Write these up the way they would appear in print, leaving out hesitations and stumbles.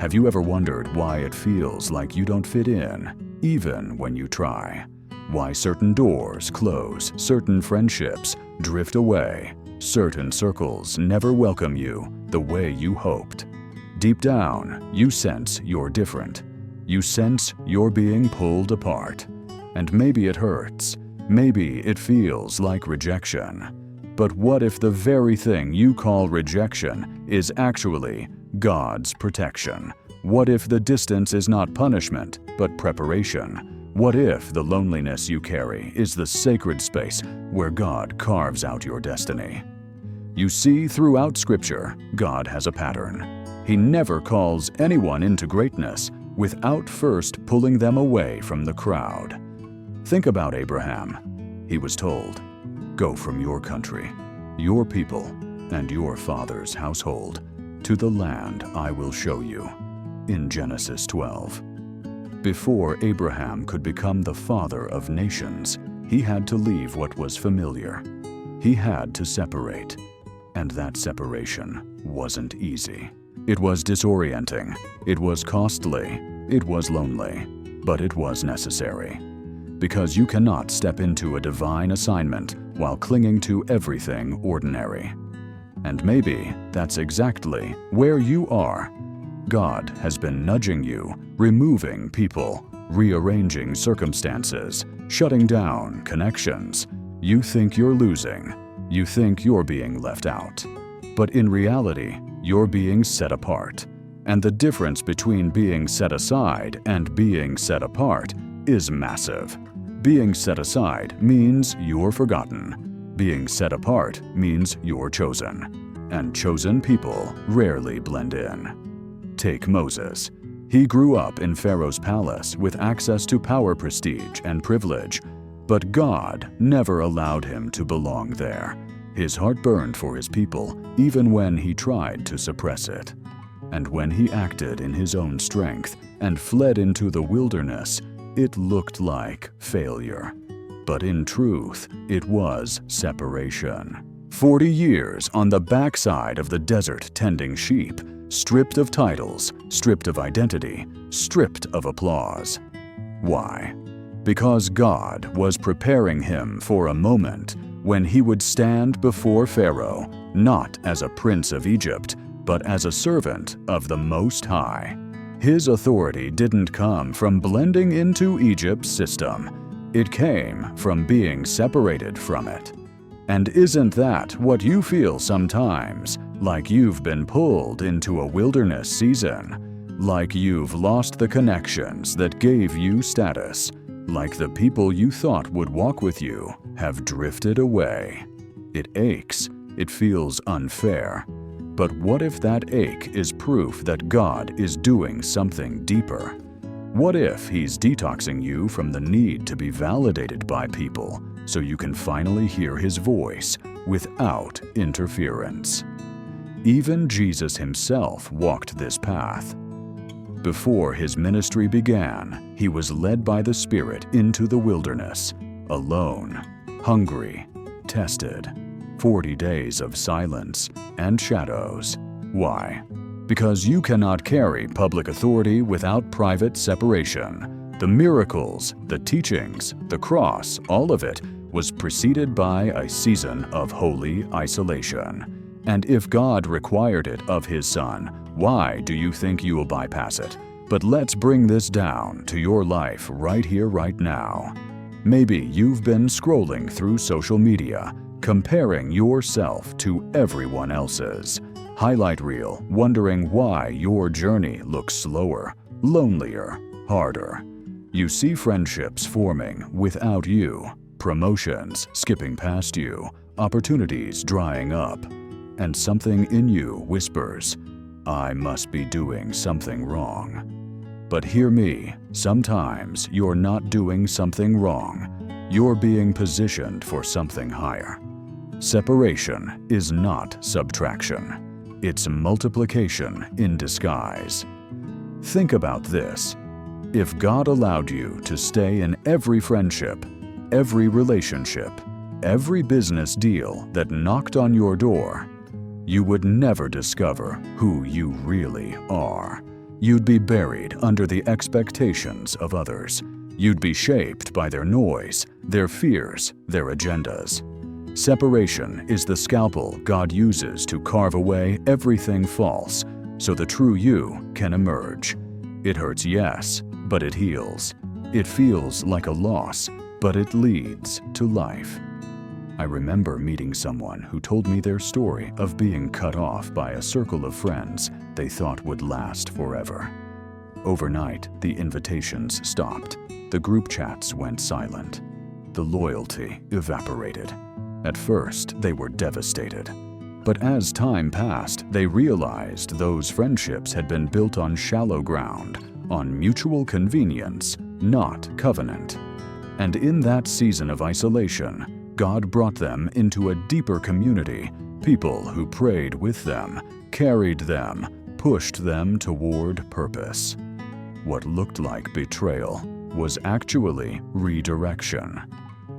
Have you ever wondered why it feels like you don't fit in, even when you try? Why certain doors close, certain friendships drift away, certain circles never welcome you the way you hoped? Deep down, you sense you're different. You sense you're being pulled apart. And maybe it hurts. Maybe it feels like rejection. But what if the very thing you call rejection is actually God's protection? What if the distance is not punishment, but preparation? What if the loneliness you carry is the sacred space where God carves out your destiny? You see, throughout Scripture, God has a pattern. He never calls anyone into greatness without first pulling them away from the crowd. Think about Abraham. He was told, "Go from your country, your people, and your father's household to the land I will show you," in Genesis 12. Before Abraham could become the father of nations, he had to leave what was familiar. He had to separate, and that separation wasn't easy. It was disorienting, it was costly, it was lonely, but it was necessary. Because you cannot step into a divine assignment while clinging to everything ordinary. And maybe that's exactly where you are. God has been nudging you, removing people, rearranging circumstances, shutting down connections. You think you're losing. You think you're being left out. But in reality, you're being set apart. And the difference between being set aside and being set apart is massive. Being set aside means you're forgotten. Being set apart means you're chosen. And chosen people rarely blend in. Take Moses. He grew up in Pharaoh's palace with access to power, prestige, and privilege. But God never allowed him to belong there. His heart burned for his people, even when he tried to suppress it. And when he acted in his own strength and fled into the wilderness, it looked like failure. But in truth, it was separation. 40 years on the backside of the desert tending sheep, stripped of titles, stripped of identity, stripped of applause. Why? Because God was preparing him for a moment when he would stand before Pharaoh, not as a prince of Egypt, but as a servant of the Most High. His authority didn't come from blending into Egypt's system. It came from being separated from it. And isn't that what you feel sometimes? Like you've been pulled into a wilderness season? Like you've lost the connections that gave you status? Like the people you thought would walk with you have drifted away? It aches. It feels unfair. But what if that ache is proof that God is doing something deeper? What if He's detoxing you from the need to be validated by people so you can finally hear His voice without interference? Even Jesus Himself walked this path. Before His ministry began, He was led by the Spirit into the wilderness, alone, hungry, tested. 40 days of silence and shadows. Why? Because you cannot carry public authority without private separation. The miracles, the teachings, the cross, all of it was preceded by a season of holy isolation. And if God required it of His Son, why do you think you will bypass it? But let's bring this down to your life right here, right now. Maybe you've been scrolling through social media, comparing yourself to everyone else's highlight reel, wondering why your journey looks slower, lonelier, harder. You see friendships forming without you, promotions skipping past you, opportunities drying up, and something in you whispers, "I must be doing something wrong." But hear me, sometimes you're not doing something wrong. You're being positioned for something higher. Separation is not subtraction. It's multiplication in disguise. Think about this. If God allowed you to stay in every friendship, every relationship, every business deal that knocked on your door, you would never discover who you really are. You'd be buried under the expectations of others. You'd be shaped by their noise, their fears, their agendas. Separation is the scalpel God uses to carve away everything false so the true you can emerge. It hurts, yes, but it heals. It feels like a loss, but it leads to life. I remember meeting someone who told me their story of being cut off by a circle of friends they thought would last forever. Overnight, the invitations stopped. The group chats went silent. The loyalty evaporated. At first, they were devastated. But as time passed, they realized those friendships had been built on shallow ground, on mutual convenience, not covenant. And in that season of isolation, God brought them into a deeper community, people who prayed with them, carried them, pushed them toward purpose. What looked like betrayal was actually redirection.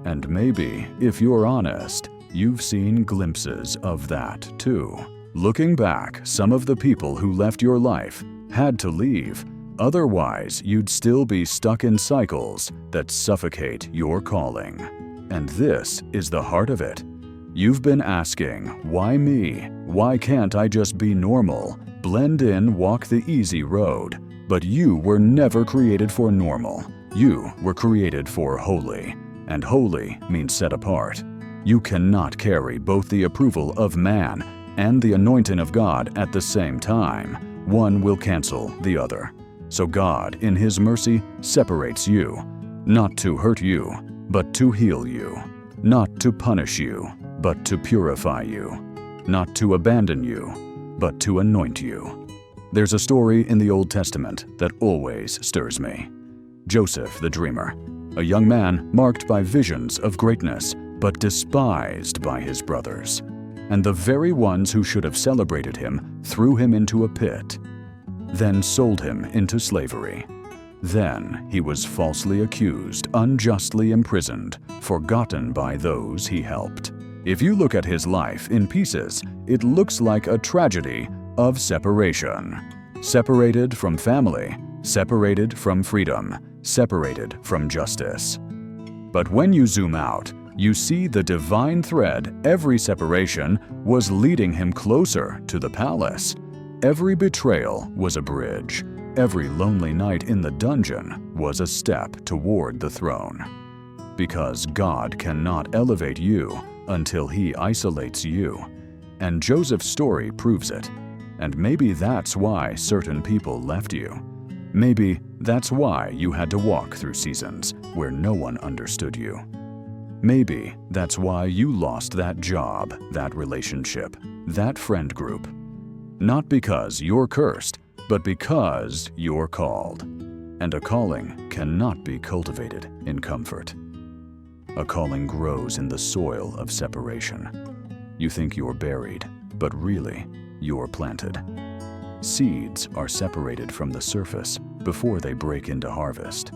And maybe, if you're honest, you've seen glimpses of that too. Looking back, some of the people who left your life had to leave. Otherwise, you'd still be stuck in cycles that suffocate your calling. And this is the heart of it. You've been asking, why me? Why can't I just be normal? Blend in, walk the easy road. But you were never created for normal. You were created for holy. And holy means set apart. You cannot carry both the approval of man and the anointing of God at the same time. One will cancel the other. So God, in His mercy, separates you, not to hurt you, but to heal you, not to punish you, but to purify you, not to abandon you, but to anoint you. There's a story in the Old Testament that always stirs me. Joseph the dreamer, a young man marked by visions of greatness, but despised by his brothers. And the very ones who should have celebrated him threw him into a pit, then sold him into slavery. Then he was falsely accused, unjustly imprisoned, forgotten by those he helped. If you look at his life in pieces, it looks like a tragedy of separation. Separated from family, separated from freedom, separated from justice. But when you zoom out, you see the divine thread. Every separation was leading him closer to the palace. Every betrayal was a bridge. Every lonely night in the dungeon was a step toward the throne. Because God cannot elevate you until He isolates you. And Joseph's story proves it. And maybe that's why certain people left you. Maybe that's why you had to walk through seasons where no one understood you. Maybe that's why you lost that job, that relationship, that friend group. Not because you're cursed, but because you're called. And a calling cannot be cultivated in comfort. A calling grows in the soil of separation. You think you're buried, but really, you're planted. Seeds are separated from the surface before they break into harvest.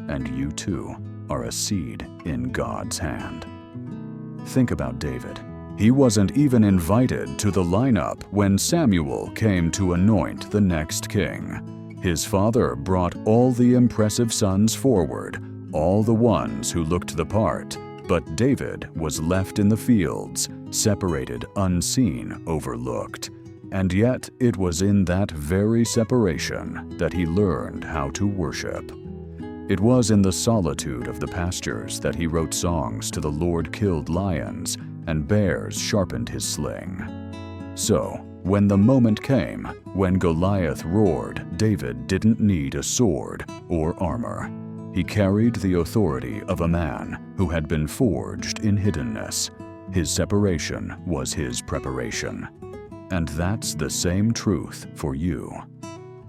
And you too are a seed in God's hand. Think about David. He wasn't even invited to the lineup when Samuel came to anoint the next king. His father brought all the impressive sons forward, all the ones who looked the part, but David was left in the fields, separated, unseen, overlooked. And yet it was in that very separation that he learned how to worship. It was in the solitude of the pastures that he wrote songs to the Lord killed lions, and bears sharpened his sling. So, when the moment came, when Goliath roared, David didn't need a sword or armor. He carried the authority of a man who had been forged in hiddenness. His separation was his preparation. And that's the same truth for you.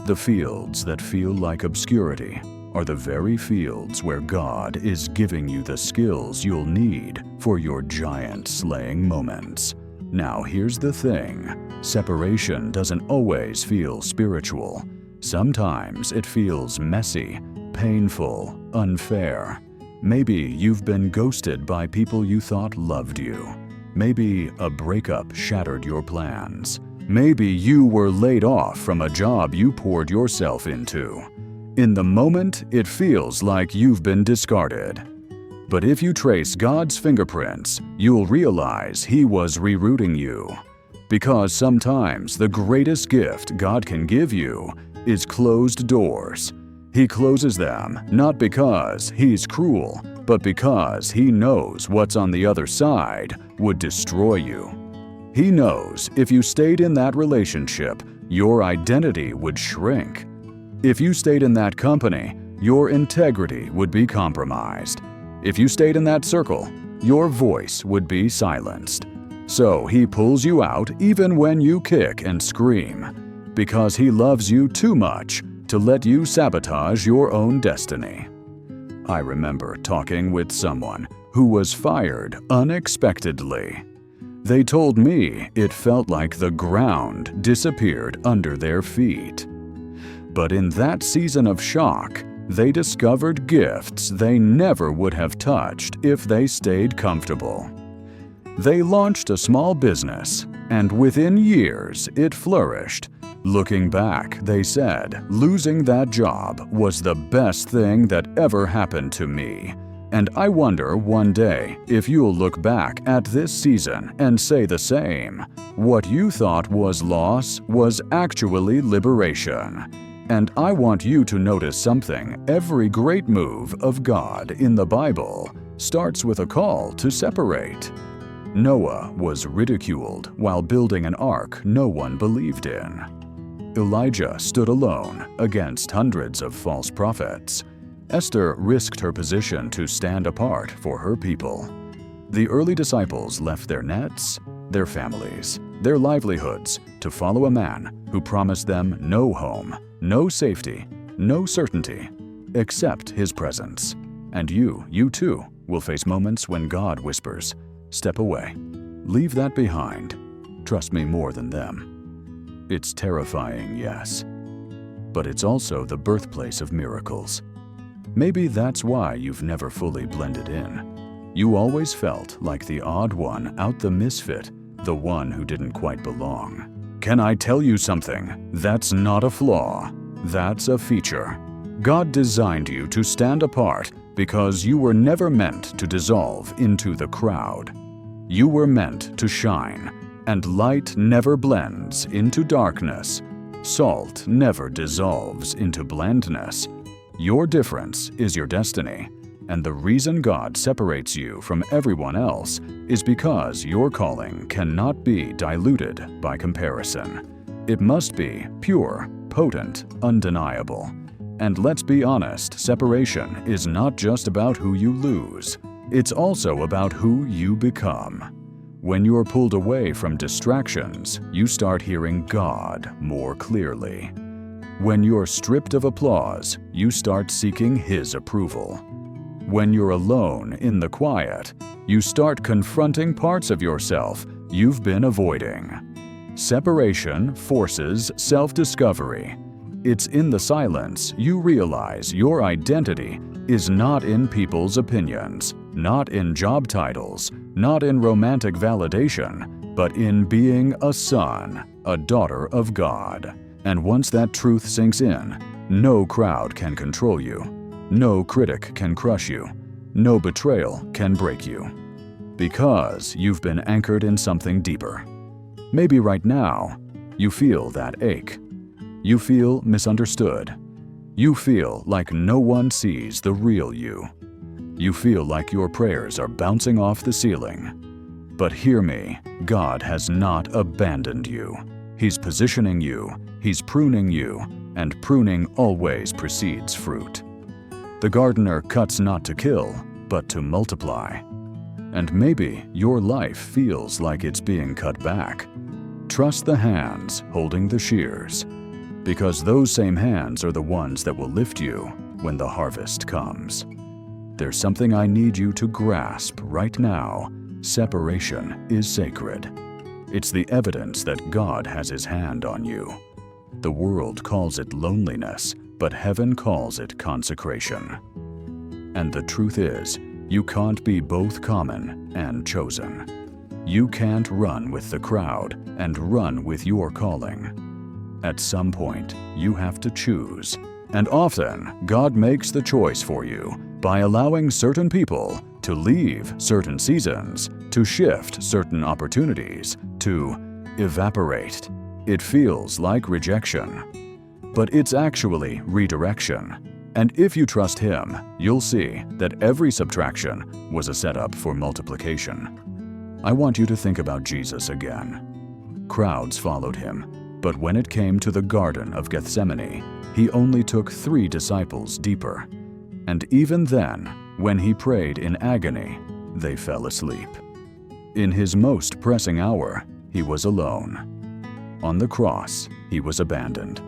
The fields that feel like obscurity are the very fields where God is giving you the skills you'll need for your giant-slaying moments. Now here's the thing. Separation doesn't always feel spiritual. Sometimes it feels messy, painful, unfair. Maybe you've been ghosted by people you thought loved you. Maybe a breakup shattered your plans. Maybe you were laid off from a job you poured yourself into. In the moment, it feels like you've been discarded. But if you trace God's fingerprints, you'll realize He was rerouting you. Because sometimes the greatest gift God can give you is closed doors. He closes them not because He's cruel, but because He knows what's on the other side would destroy you. He knows if you stayed in that relationship, your identity would shrink. If you stayed in that company, your integrity would be compromised. If you stayed in that circle, your voice would be silenced. So He pulls you out even when you kick and scream, because He loves you too much to let you sabotage your own destiny. I remember talking with someone who was fired unexpectedly. They told me it felt like the ground disappeared under their feet. But in that season of shock, they discovered gifts they never would have touched if they stayed comfortable. They launched a small business, and within years it flourished. Looking back, they said, losing that job was the best thing that ever happened to me. And I wonder one day if you'll look back at this season and say the same. What you thought was loss was actually liberation. And I want you to notice something. Every great move of God in the Bible starts with a call to separate. Noah was ridiculed while building an ark no one believed in. Elijah stood alone against hundreds of false prophets. Esther risked her position to stand apart for her people. The early disciples left their nets, their families, their livelihoods to follow a man who promised them no home, no safety, no certainty, except His presence. And you too, will face moments when God whispers, "Step away. Leave that behind. Trust me more than them." It's terrifying, yes. But it's also the birthplace of miracles. Maybe that's why you've never fully blended in. You always felt like the odd one out, the misfit, the one who didn't quite belong. Can I tell you something? That's not a flaw. That's a feature. God designed you to stand apart because you were never meant to dissolve into the crowd. You were meant to shine, and light never blends into darkness. Salt never dissolves into blandness. Your difference is your destiny, and the reason God separates you from everyone else is because your calling cannot be diluted by comparison. It must be pure, potent, undeniable. And let's be honest, separation is not just about who you lose. It's also about who you become. When you're pulled away from distractions, you start hearing God more clearly. When you're stripped of applause, you start seeking His approval. When you're alone in the quiet, you start confronting parts of yourself you've been avoiding. Separation forces self-discovery. It's in the silence you realize your identity is not in people's opinions, not in job titles, not in romantic validation, but in being a son, a daughter of God. And once that truth sinks in, no crowd can control you. No critic can crush you. No betrayal can break you. Because you've been anchored in something deeper. Maybe right now, you feel that ache. You feel misunderstood. You feel like no one sees the real you. You feel like your prayers are bouncing off the ceiling. But hear me, God has not abandoned you. He's positioning you, He's pruning you, and pruning always precedes fruit. The gardener cuts not to kill, but to multiply. And maybe your life feels like it's being cut back. Trust the hands holding the shears, because those same hands are the ones that will lift you when the harvest comes. There's something I need you to grasp right now. Separation is sacred. It's the evidence that God has His hand on you. The world calls it loneliness, but heaven calls it consecration. And the truth is, you can't be both common and chosen. You can't run with the crowd and run with your calling. At some point, you have to choose. And often, God makes the choice for you by allowing certain people to leave certain seasons, to shift certain opportunities, to evaporate. It feels like rejection, but it's actually redirection. And if you trust Him, you'll see that every subtraction was a setup for multiplication. I want you to think about Jesus again. Crowds followed Him, but when it came to the Garden of Gethsemane, He only took 3 disciples deeper. And even then, when He prayed in agony, they fell asleep. In His most pressing hour, He was alone. On the cross, He was abandoned.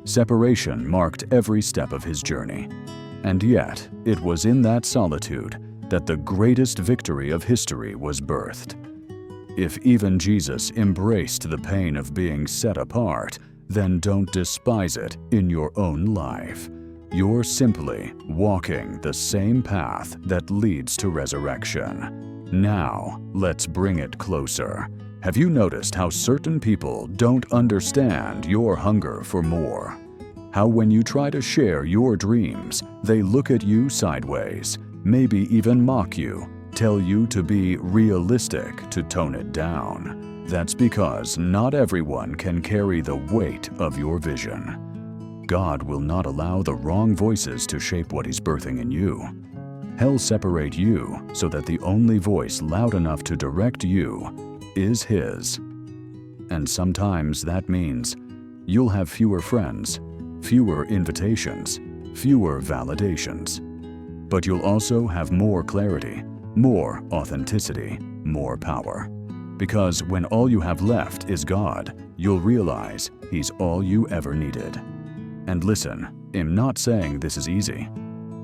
Separation marked every step of His journey. And yet, it was in that solitude that the greatest victory of history was birthed. If even Jesus embraced the pain of being set apart, then don't despise it in your own life. You're simply walking the same path that leads to resurrection. Now, let's bring it closer. Have you noticed how certain people don't understand your hunger for more? How when you try to share your dreams, they look at you sideways, maybe even mock you, tell you to be realistic, to tone it down. That's because not everyone can carry the weight of your vision. God will not allow the wrong voices to shape what He's birthing in you. He'll separate you so that the only voice loud enough to direct you is His. And sometimes that means you'll have fewer friends, fewer invitations, fewer validations. But you'll also have more clarity, more authenticity, more power. Because when all you have left is God, you'll realize He's all you ever needed. And listen, I'm not saying this is easy.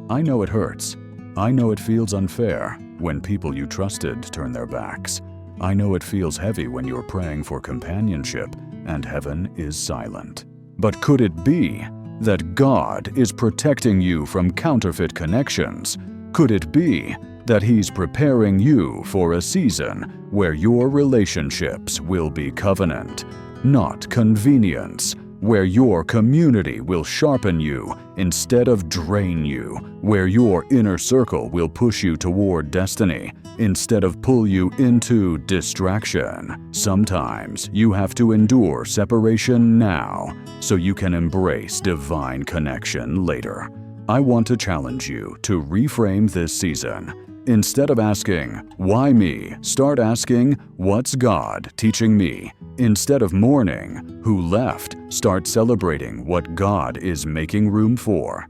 I know it hurts. I know it feels unfair when people you trusted turn their backs. I know it feels heavy when you're praying for companionship and heaven is silent. But could it be that God is protecting you from counterfeit connections? Could it be that He's preparing you for a season where your relationships will be covenant, not convenience, where your community will sharpen you instead of drain you, where your inner circle will push you toward destiny instead of pull you into distraction? Sometimes you have to endure separation now so you can embrace divine connection later. I want to challenge you to reframe this season. Instead of asking, "Why me?" start asking, "What's God teaching me?" Instead of mourning, "Who left?" start celebrating what God is making room for.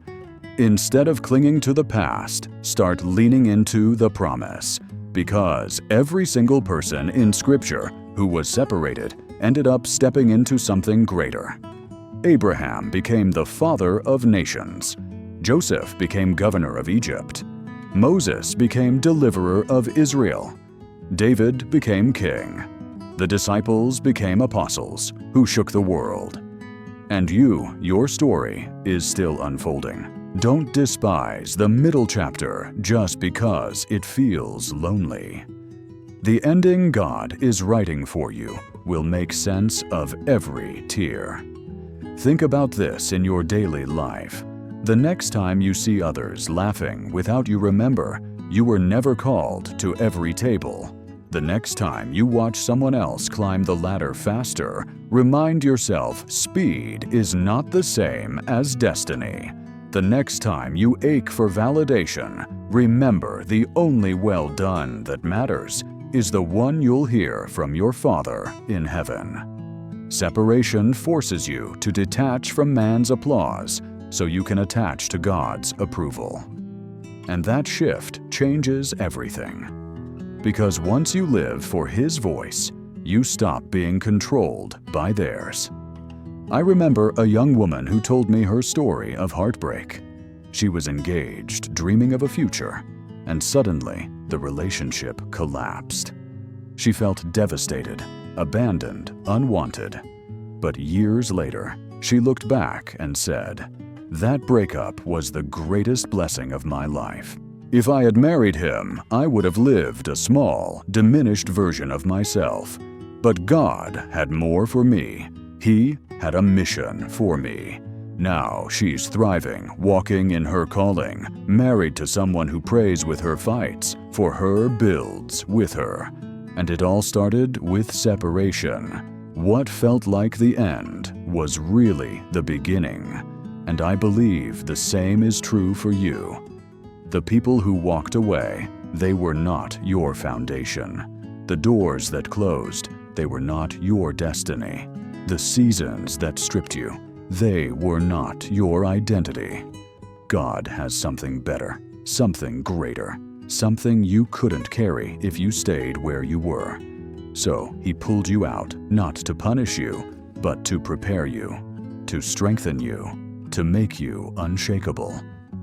Instead of clinging to the past, start leaning into the promise. Because every single person in Scripture who was separated ended up stepping into something greater. Abraham became the father of nations. Joseph became governor of Egypt. Moses became deliverer of Israel. David became king. The disciples became apostles who shook the world. And your story is still unfolding. Don't despise the middle chapter just because it feels lonely. The ending God is writing for you will make sense of every tear. Think about this in your daily life. The next time you see others laughing without you remember, you were never called to every table. The next time you watch someone else climb the ladder faster, remind yourself speed is not the same as destiny. The next time you ache for validation, remember the only well done that matters is the one you'll hear from your Father in heaven. Separation forces you to detach from man's applause so you can attach to God's approval. And that shift changes everything. Because once you live for His voice, you stop being controlled by theirs. I remember a young woman who told me her story of heartbreak. She was engaged, dreaming of a future, and suddenly the relationship collapsed. She felt devastated, abandoned, unwanted. But years later, she looked back and said, "That breakup was the greatest blessing of my life. If I had married him, I would have lived a small, diminished version of myself. But God had more for me. He had a mission for me. Now she's thriving, walking in her calling, married to someone who prays with her, fights for her, builds with her. And it all started with separation. What felt like the end was really the beginning. And I believe the same is true for you. The people who walked away, they were not your foundation. The doors that closed, they were not your destiny. The seasons that stripped you, they were not your identity. God has something better, something greater, something you couldn't carry if you stayed where you were. So He pulled you out, not to punish you, but to prepare you, to strengthen you, to make you unshakable.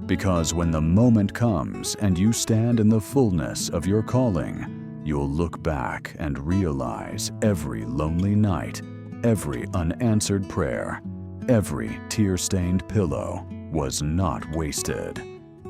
Because when the moment comes and you stand in the fullness of your calling, you'll look back and realize every lonely night, every unanswered prayer, every tear-stained pillow was not wasted.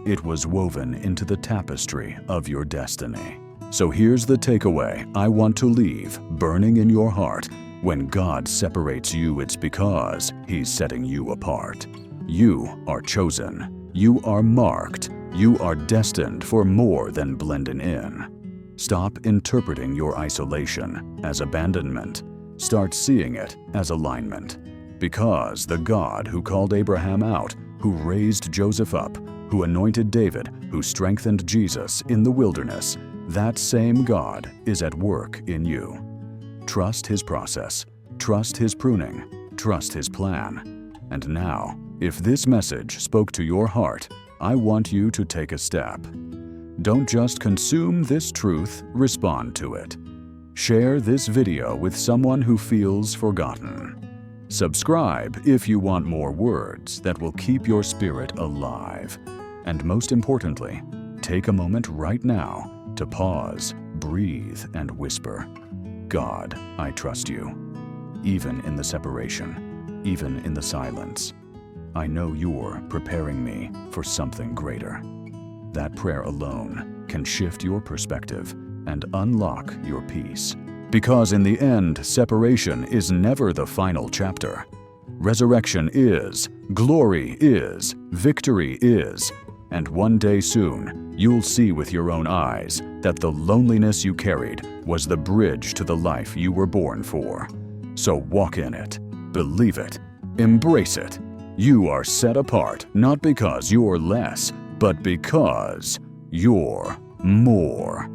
It was woven into the tapestry of your destiny. So here's the takeaway I want to leave burning in your heart. When God separates you, it's because He's setting you apart. You are chosen. You are marked. You are destined for more than blending in. Stop interpreting your isolation as abandonment. Start seeing it as alignment. Because the God who called Abraham out, who raised Joseph up, who anointed David, who strengthened Jesus in the wilderness, that same God is at work in you. Trust His process. Trust His pruning. Trust His plan. And now, if this message spoke to your heart, I want you to take a step. Don't just consume this truth, respond to it. Share this video with someone who feels forgotten. Subscribe if you want more words that will keep your spirit alive. And most importantly, take a moment right now to pause, breathe, and whisper, God, I trust you. Even in the separation, even in the silence, I know you're preparing me for something greater. That prayer alone can shift your perspective and unlock your peace. Because in the end, separation is never the final chapter. Resurrection is, glory is, victory is, and one day soon, you'll see with your own eyes that the loneliness you carried was the bridge to the life you were born for. So walk in it, believe it, embrace it. You are set apart not because you're less, but because you're more.